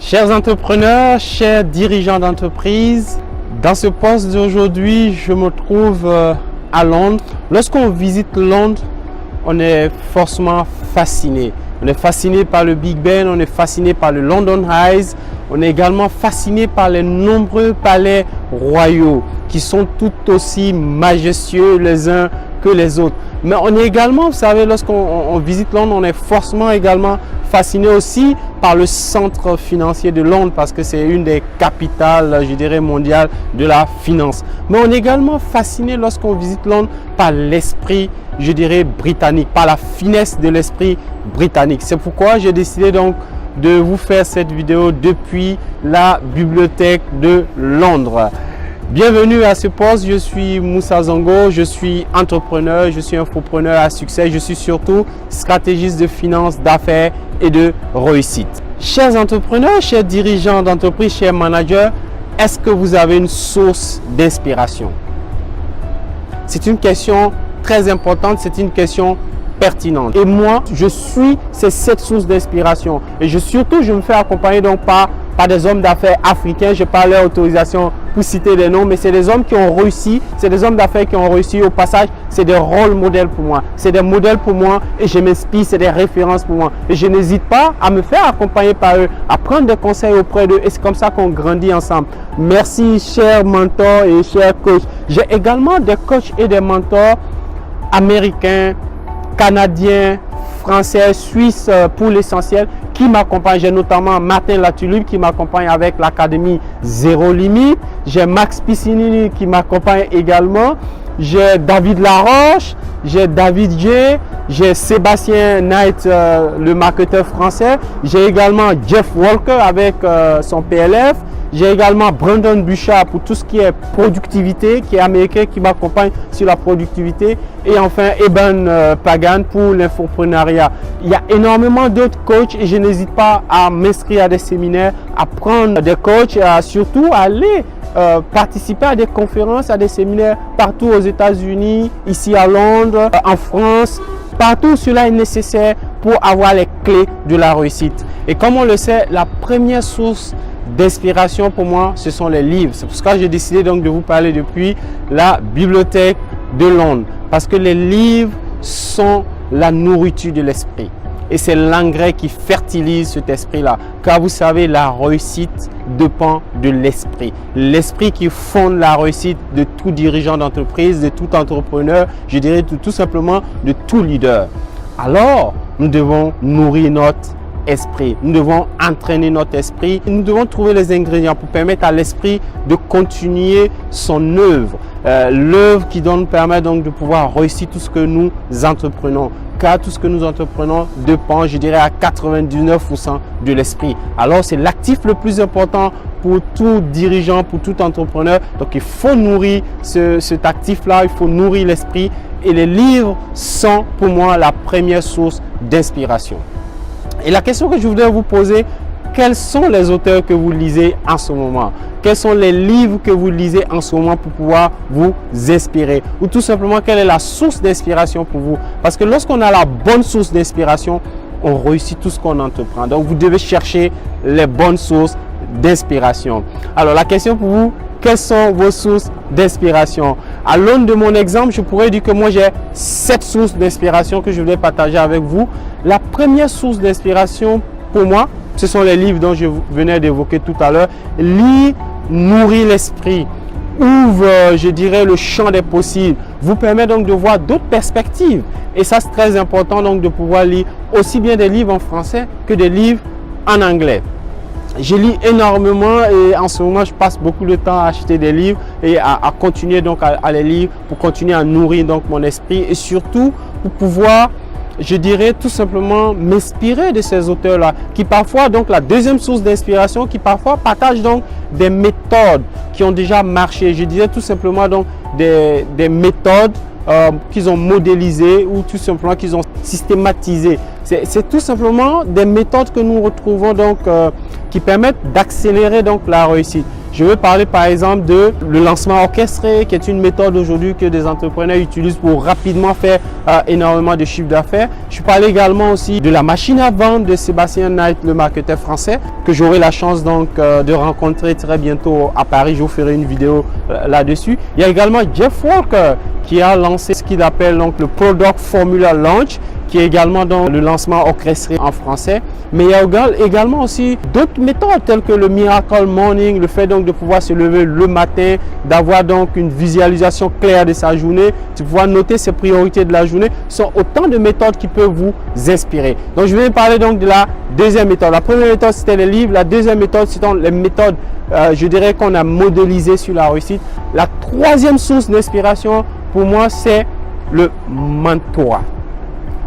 Chers entrepreneurs, chers dirigeants d'entreprise, dans ce poste d'aujourd'hui, je me trouve à Londres. Lorsqu'on visite Londres, on est forcément fasciné. On est fasciné par le Big Ben, on est fasciné par le London Eye, on est également fasciné par les nombreux palais royaux qui sont tout aussi majestueux les uns que les autres. Mais on est également, vous savez, lorsqu'on visite Londres, on est forcément également fasciné aussi par le centre financier de Londres parce que c'est une des capitales, je dirais, mondiales de la finance. Mais on est également fasciné lorsqu'on visite Londres par l'esprit, je dirais, britannique, par la finesse de l'esprit britannique. C'est pourquoi j'ai décidé donc de vous faire cette vidéo depuis la bibliothèque de Londres. Bienvenue à ce poste, je suis Moussa Zongo, je suis entrepreneur, je suis infopreneur à succès, je suis surtout stratégiste de finance, d'affaires et de réussite. Chers entrepreneurs, chers dirigeants d'entreprise, chers managers, est-ce que vous avez une source d'inspiration? C'est une question très importante, c'est une question pertinente. Et moi, je suis cette source d'inspiration. Et je me fais accompagner donc par des hommes d'affaires africains. Je n'ai pas leur autorisation pour citer des noms, mais c'est des hommes qui ont réussi, c'est des hommes d'affaires qui ont réussi. Au passage, c'est des rôles modèles pour moi. C'est des modèles pour moi et je m'inspire, c'est des références pour moi. Et je n'hésite pas à me faire accompagner par eux, à prendre des conseils auprès d'eux. Et c'est comme ça qu'on grandit ensemble. Merci, chers mentors et chers coachs. J'ai également des coachs et des mentors américains, canadiens, français, suisses pour l'essentiel qui m'accompagnent. J'ai notamment Martin Latulupe qui m'accompagne avec l'académie Zéro Limite. J'ai Max Piscinini qui m'accompagne également. J'ai David Laroche, j'ai David J, j'ai Sébastien Knight, le marketeur français. J'ai également Jeff Walker avec son PLF. J'ai également Brandon Bouchard pour tout ce qui est productivité, qui est américain, qui m'accompagne sur la productivité. Et enfin, Eben Pagan pour l'infoprenariat. Il y a énormément d'autres coachs et je n'hésite pas à m'inscrire à des séminaires, à prendre des coachs et à surtout aller participer à des conférences, à des séminaires partout aux États-Unis, ici à Londres, en France. Partout cela est nécessaire pour avoir les clés de la réussite. Et comme on le sait, la première source d'inspiration pour moi, ce sont les livres. C'est pour ça que j'ai décidé donc de vous parler depuis la bibliothèque de Londres. Parce que les livres sont la nourriture de l'esprit. Et c'est l'engrais qui fertilise cet esprit-là. Car vous savez, la réussite dépend de l'esprit. L'esprit qui fonde la réussite de tout dirigeant d'entreprise, de tout entrepreneur, je dirais tout simplement de tout leader. Alors, nous devons nourrir notre esprit. Nous devons entraîner notre esprit. Nous devons trouver les ingrédients pour permettre à l'esprit de continuer son œuvre. L'œuvre qui doit nous permettre donc de pouvoir réussir tout ce que nous entreprenons. Car tout ce que nous entreprenons dépend, je dirais, à 99% de l'esprit. Alors, c'est l'actif le plus important pour tout dirigeant, pour tout entrepreneur. Donc, il faut nourrir cet actif-là, il faut nourrir l'esprit. Et les livres sont pour moi la première source d'inspiration. Et la question que je voudrais vous poser, quels sont les auteurs que vous lisez en ce moment? Quels sont les livres que vous lisez en ce moment pour pouvoir vous inspirer? Ou tout simplement, quelle est la source d'inspiration pour vous? Parce que lorsqu'on a la bonne source d'inspiration, on réussit tout ce qu'on entreprend. Donc, vous devez chercher les bonnes sources d'inspiration. Alors, la question pour vous, quelles sont vos sources d'inspiration? À l'aune de mon exemple, je pourrais dire que moi, j'ai 7 sources d'inspiration que je voulais partager avec vous. La première source d'inspiration pour moi, ce sont les livres dont je venais d'évoquer tout à l'heure. Lire nourrit l'esprit, ouvre, je dirais, le champ des possibles, vous permet donc de voir d'autres perspectives. Et ça, c'est très important donc de pouvoir lire aussi bien des livres en français que des livres en anglais. Je lis énormément et en ce moment, je passe beaucoup de temps à acheter des livres et à continuer donc à les lire pour continuer à nourrir donc mon esprit et surtout pour pouvoir, je dirais, tout simplement m'inspirer de ces auteurs-là qui parfois, donc la deuxième source d'inspiration, qui parfois partagent donc des méthodes qui ont déjà marché. Je dirais tout simplement donc des méthodes qu'ils ont modélisées ou tout simplement qu'ils ont systématisées. C'est tout simplement des méthodes que nous retrouvons donc qui permettent d'accélérer donc la réussite. Je veux parler par exemple de le lancement orchestré, qui est une méthode aujourd'hui que des entrepreneurs utilisent pour rapidement faire énormément de chiffre d'affaires. Je parlais également aussi de la machine à vendre de Sébastien Knight, le marketeur français, que j'aurai la chance donc de rencontrer très bientôt à Paris. Je vous ferai une vidéo là-dessus. Il y a également Jeff Walker qui a lancé ce qu'il appelle donc le Product Formula Launch, qui est également dans le lancement orchestré en français. Mais il y a également aussi d'autres méthodes telles que le Miracle Morning, le fait donc de pouvoir se lever le matin, d'avoir donc une visualisation claire de sa journée, de pouvoir noter ses priorités de la journée, sont autant de méthodes qui peuvent vous inspirer. Donc je vais parler donc de la deuxième méthode. La première méthode c'était les livres, la deuxième méthode c'est les méthodes je dirais qu'on a modélisées sur la réussite. La troisième source d'inspiration pour moi c'est le mentorat.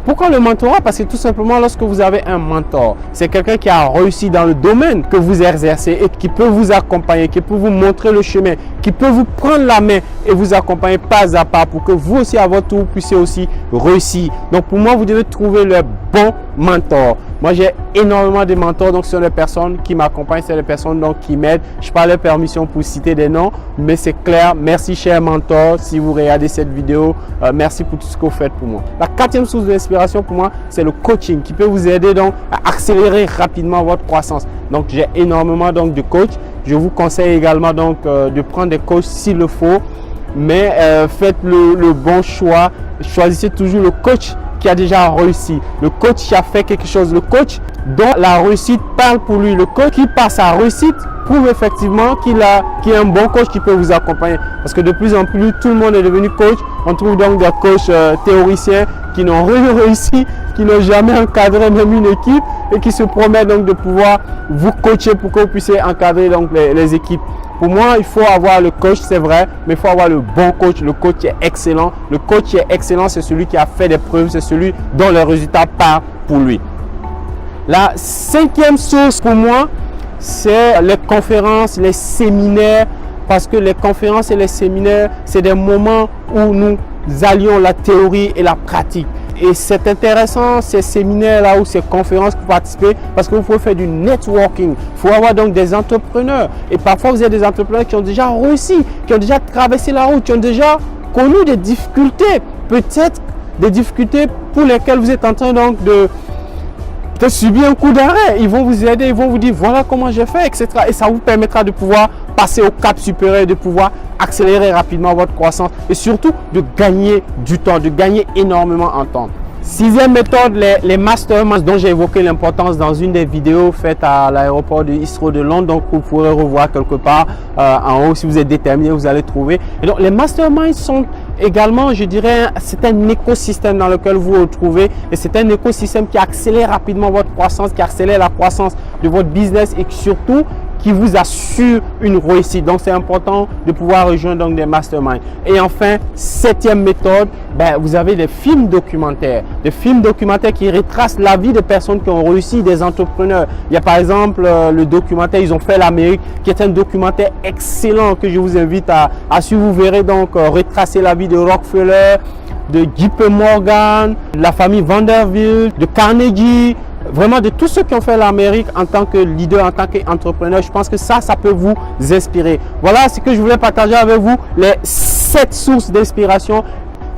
Pourquoi le mentorat? Parce que tout simplement, lorsque vous avez un mentor, c'est quelqu'un qui a réussi dans le domaine que vous exercez et qui peut vous accompagner, qui peut vous montrer le chemin, qui peut vous prendre la main et vous accompagner pas à pas pour que vous aussi à votre tour puissiez aussi réussir. Donc pour moi, vous devez trouver le bon mentor. Moi, j'ai énormément de mentors, donc ce sont des personnes qui m'accompagnent, c'est des personnes donc qui m'aident. Je parle de permission pour citer des noms, mais c'est clair. Merci, cher mentor, si vous regardez cette vidéo. Merci pour tout ce que vous faites pour moi. La quatrième source d'inspiration pour moi, c'est le coaching qui peut vous aider donc à accélérer rapidement votre croissance. Donc, j'ai énormément donc de coachs. Je vous conseille également donc de prendre des coachs s'il le faut, mais faites le bon choix. Choisissez toujours le coach qui a déjà réussi, le coach qui a fait quelque chose, le coach dont la réussite parle pour lui, le coach qui par sa réussite prouve effectivement qu'il est un bon coach qui peut vous accompagner. Parce que de plus en plus, tout le monde est devenu coach. On trouve donc des coachs théoriciens qui n'ont rien réussi, qui n'ont jamais encadré même une équipe et qui se promettent donc de pouvoir vous coacher pour que vous puissiez encadrer donc les équipes. Pour moi, il faut avoir le coach, c'est vrai, mais il faut avoir le bon coach, le coach qui est excellent. Le coach qui est excellent, c'est celui qui a fait des preuves, c'est celui dont les résultats parlent pour lui. La cinquième source pour moi, c'est les conférences, les séminaires, parce que les conférences et les séminaires, c'est des moments où nous allions la théorie et la pratique. Et c'est intéressant ces séminaires-là ou ces conférences pour participer parce que vous pouvez faire du networking. Il faut avoir donc des entrepreneurs. Et parfois, vous avez des entrepreneurs qui ont déjà réussi, qui ont déjà traversé la route, qui ont déjà connu des difficultés. Peut-être des difficultés pour lesquelles vous êtes en train donc de subir un coup d'arrêt. Ils vont vous aider, ils vont vous dire voilà comment j'ai fait, etc. Et ça vous permettra de pouvoir passer au cap supérieur, de pouvoir accélérer rapidement votre croissance et surtout de gagner du temps, de gagner énormément en temps. Sixième méthode, les masterminds dont j'ai évoqué l'importance dans une des vidéos faites à l'aéroport de Heathrow de Londres. Donc vous pourrez revoir quelque part en haut si vous êtes déterminé, vous allez trouver. Et donc les masterminds sont également, je dirais, c'est un écosystème dans lequel vous vous retrouvez et c'est un écosystème qui accélère rapidement votre croissance, qui accélère la croissance de votre business et surtout qui vous assure une réussite. Donc, c'est important de pouvoir rejoindre donc des masterminds. Et enfin, septième méthode, vous avez des films documentaires. Des films documentaires qui retracent la vie des personnes qui ont réussi, des entrepreneurs. Il y a par exemple le documentaire Ils ont fait l'Amérique, qui est un documentaire excellent que je vous invite à suivre. Vous verrez donc retracer la vie de Rockefeller, de JP Morgan, de la famille Vanderbilt, de Carnegie. Vraiment de tous ceux qui ont fait l'Amérique en tant que leader, en tant qu'entrepreneur. Je pense que ça peut vous inspirer. Voilà ce que je voulais partager avec vous, les 7 sources d'inspiration.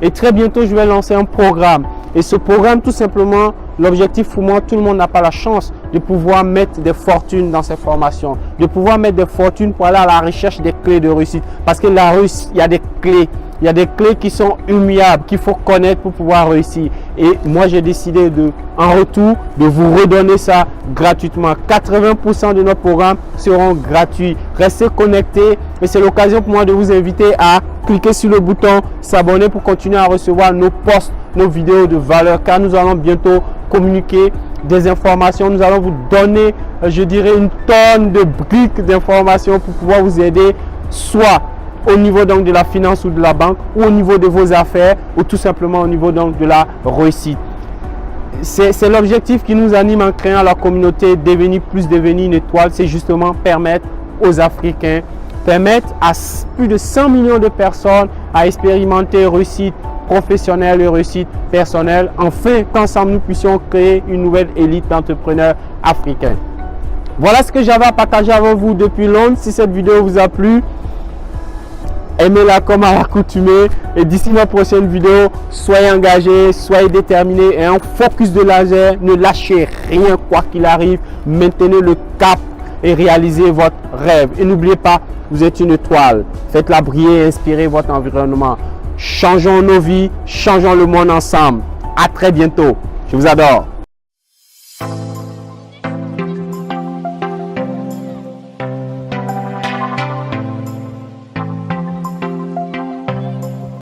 Et très bientôt, je vais lancer un programme. Et ce programme, tout simplement, l'objectif pour moi, tout le monde n'a pas la chance de pouvoir mettre des fortunes dans ces formations. De pouvoir mettre des fortunes pour aller à la recherche des clés de réussite. Parce que la réussite, il y a des clés. Il y a des clés qui sont humiliables, qu'il faut connaître pour pouvoir réussir. Et moi, j'ai décidé en retour de vous redonner ça gratuitement. 80% de nos programmes seront gratuits. Restez connectés. Et c'est l'occasion pour moi de vous inviter à cliquer sur le bouton s'abonner pour continuer à recevoir nos posts, nos vidéos de valeur. Car nous allons bientôt communiquer des informations. Nous allons vous donner, je dirais, une tonne de briques d'informations pour pouvoir vous aider, soit au niveau donc de la finance ou de la banque, ou au niveau de vos affaires, ou tout simplement au niveau donc de la réussite. C'est l'objectif qui nous anime en créant la communauté Devenir Plus, Devenir une étoile. C'est justement permettre aux Africains, permettre à plus de 100 millions de personnes à expérimenter réussite professionnelle et réussite personnelle. Enfin, qu'ensemble nous puissions créer une nouvelle élite d'entrepreneurs africains. Voilà ce que j'avais à partager avec vous depuis Londres. Si cette vidéo vous a plu, aimez-la comme à l'accoutumée. Et d'ici ma prochaine vidéo, soyez engagés, soyez déterminés et en focus de laser. Ne lâchez rien quoi qu'il arrive. Maintenez le cap et réalisez votre rêve. Et n'oubliez pas, vous êtes une étoile. Faites-la briller et inspirez votre environnement. Changeons nos vies, changeons le monde ensemble. À très bientôt. Je vous adore.